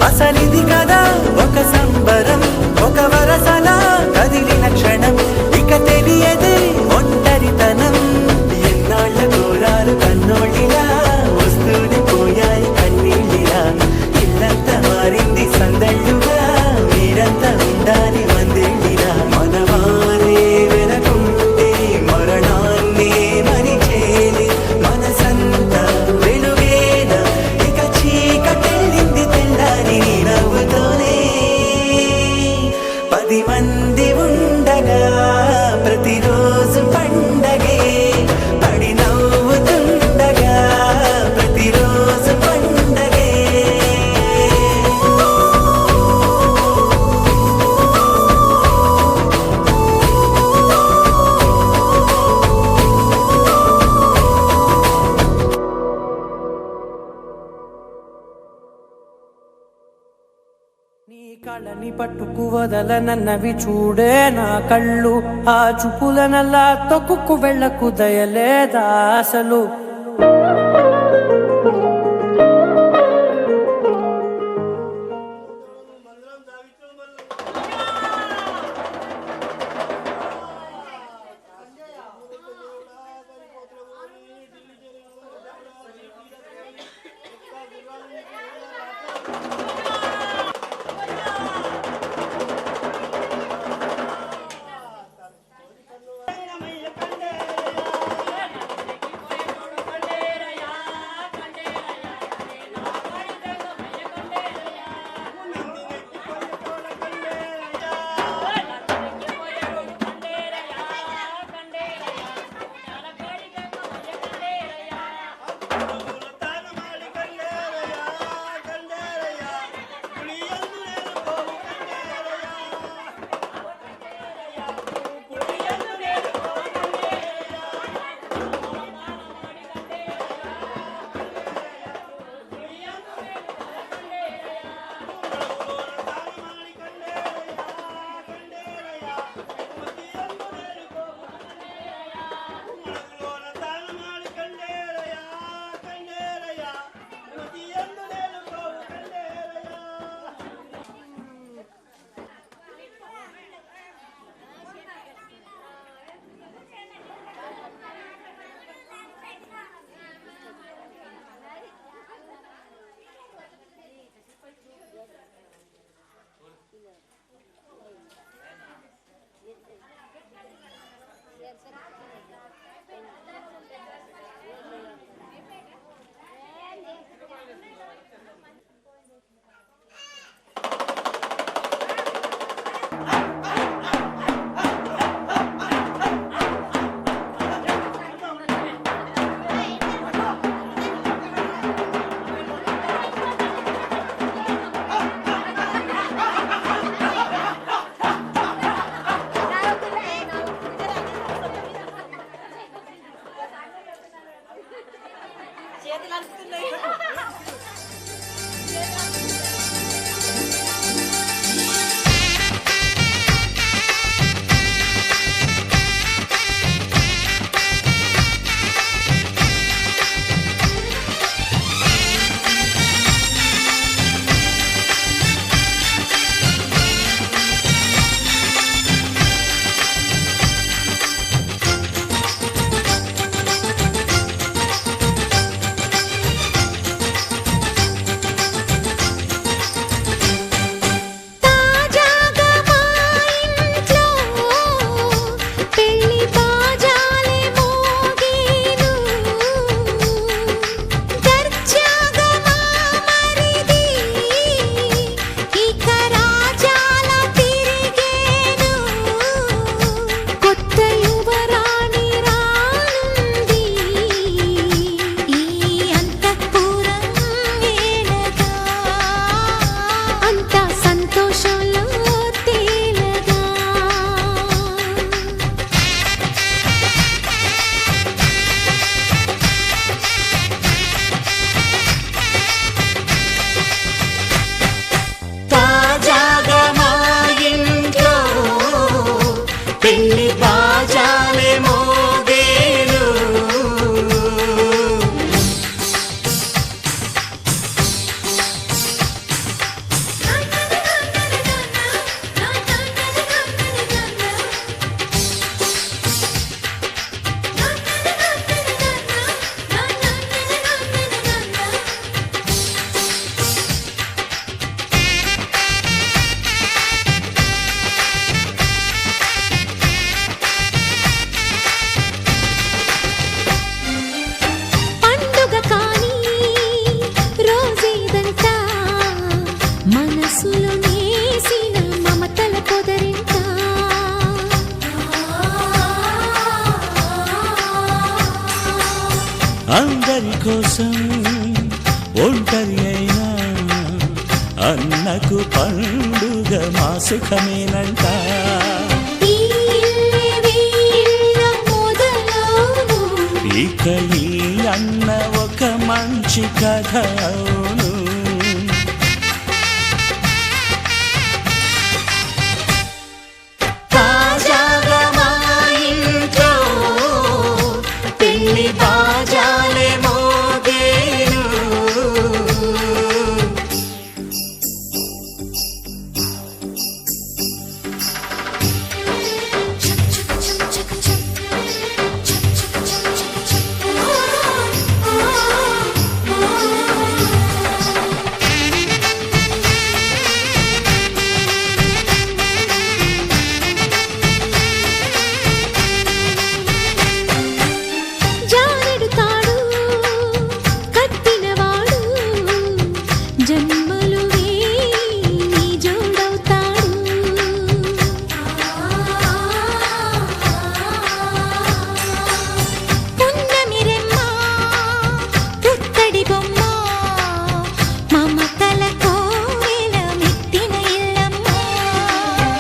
అసలిది కదా ఒక సంబరం, ఒక వరసలా కదిలిన క్షణం, ఇక తెలియదే ఒంటరితనం. ఎన్నాళ్ళ కోరాలు కన్నోళ్ళిలా వస్తూనే పోయాయి కన్నీళ్ళిలా. ఇల్లంతా మారింది సందళ్ళుగా, మీరంతా ఉండాలి వందేళ్ళిలా. మనవారే వెనకుంటే మరణాన్నే మరిచేది మనసంతా వెలుగేనా, ఇక చీకటెళ్ళింది తెల్లారి నవ్వుతోనే. 10 మంది ఉండగా ప్రతిరోజు పండగే, పడి నవ్వుతుండగా ప్రతిరోజు పండగే. నీ కళ్ళని పట్టుకు వదలనన్నవి చూడే నా కళ్ళు, ఆ చూపులనల్లా తొక్కుకు వెళ్ళకు దయలేదా అసలు. అందరి కోసం ఒంటరి అయినా అన్నకు పండుగ మా సుఖమేనంట. ఇక ఈ అన్న ఒక మంచి కథ అవును. తాజాగా మా ఇంట్లో పెళ్లి బాజాలే మోగేను.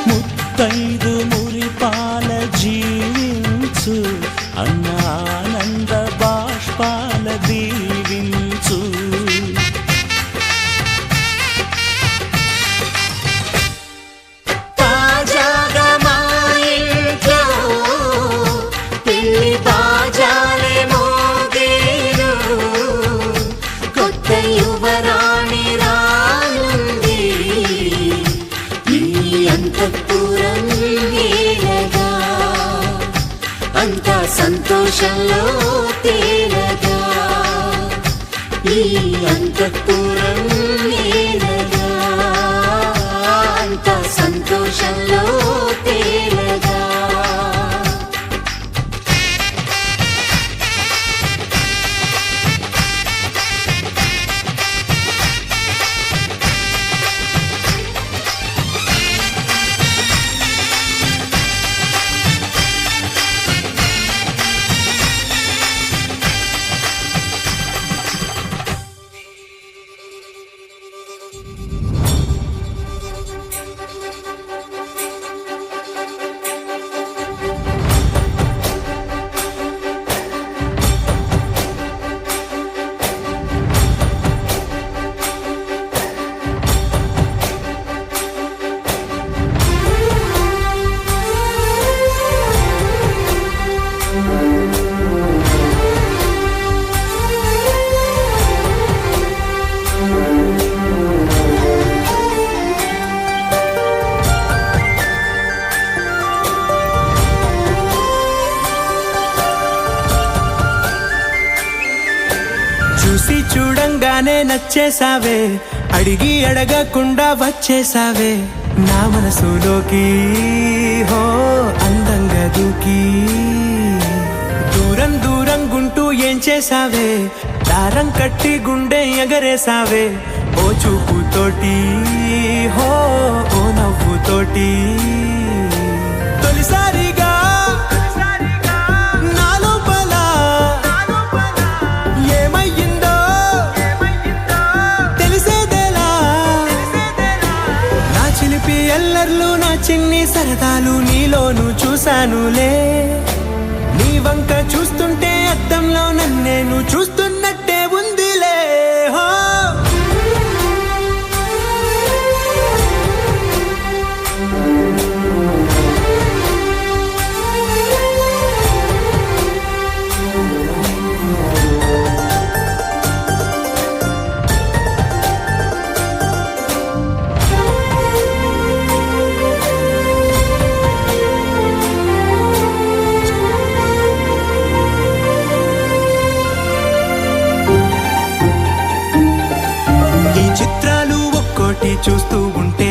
ముత్తైదు మురిపాల జీవించు అన్న ఆనంద బాష్పాల దీవించు. తాజాగా మా ఇంట్లో పెళ్లి బాజాలే మోగేను. కొత్త యువరాణి రానుంది ఈ అంతఃపురం ఏలగా. అంతా సంతోషంలో తేలగా ఈ అంతఃపురం ఏలగా. అంతా సంతోషంలో తేలగా. చూసి చూడంగానే నచ్చేసావే, అడిగి అడగకుండా వచ్చేసావే నా మనసులోకి. హో అందంగా దూకి దూరం దూరం గుంటూ ఏం చేసావే, దారం కట్టి గుండె ఎగరేసావే ఓ చూపుతోటి. హో ఓ నవ్వుతోటి తొలిసారిగా ఎల్లర్లు నా చిన్ని సరదాలు నీలోను చూశానులే. నీ వంక చూస్తుంటే అద్దంలో నన్నేను చూస్తున్నట్టే ఉందిలే. హో చూస్తూ ఉంటే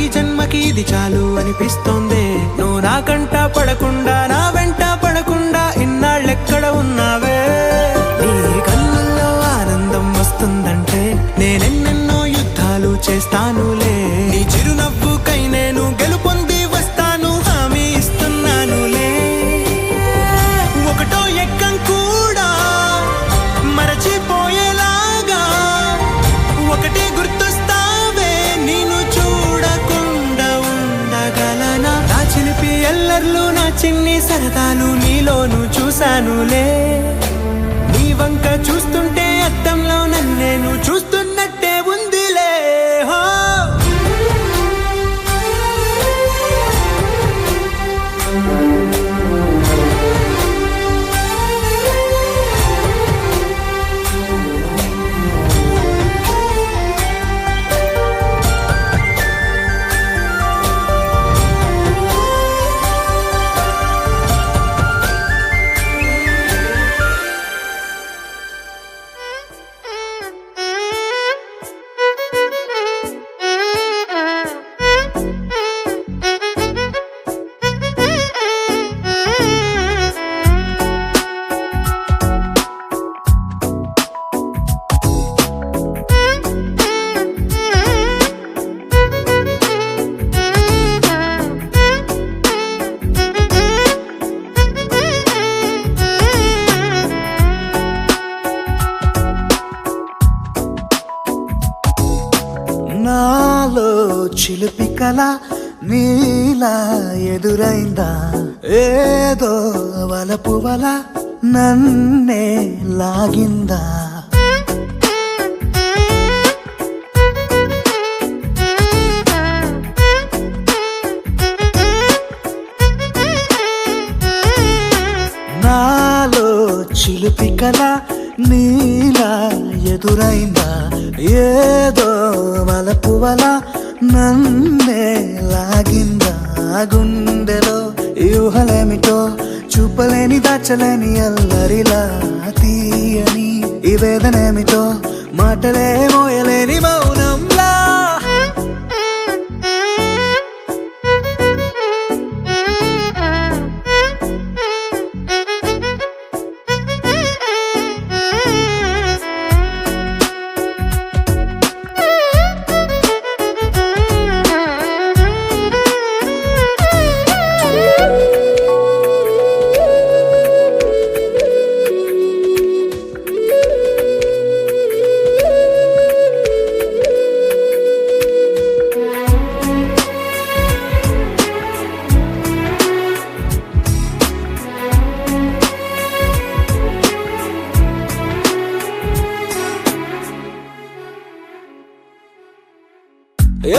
ఈ జన్మకి ఇది చాలు అనిపిస్తోంది. నువ్వు నా కంట పడకుండా నా వెంట పడకుండా ఇన్నాళ్ళెక్కడ ఉన్నావే. నీ కళ్ళల్లో ఆనందం వస్తుందంటే నేనెన్నెన్నో యుద్ధాలు చేస్తానులే. నీ చిరునవ్వుకై నేను గెలుపొంది వస్తాను హామీ ఇస్తున్నానులే. ఒకటో ఎక్కం కూడా చిన్ని సరదాలు నీలోను చూశానులే, నీ వంక చూస్తుంటే అద్దంలో నన్నేను చూస్తున్నట్టే ఉందిలే. హో నాలో చిలిపి కల నీలా ఎదురైందా, ఏదో వలపు వల నన్నే లాగిందా. నాలో చిలిపి కల నీలా ఎదురైందా, ఏదో వలపు వల నన్నే లాగిందా. గుండెలో యూహలేమిటో చూపలేని దాచలేని అల్లరిలా తీయని ఈ వేదనేమిటో మాటలే మోయలేని మౌనంలా.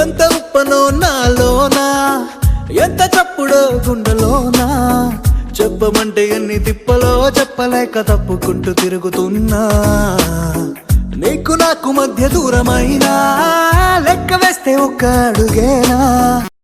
ఎంత ఉప్పనో నాలోనా, ఎంత చప్పుడో గుండెలోనా, చెప్పమంటే ఎన్ని తిప్పలో చెప్పలేక తప్పుకుంటూ తిరుగుతున్నా. నీకు నాకు మధ్య దూరమైనా లెక్క వేస్తే ఒక్క అడుగేనా.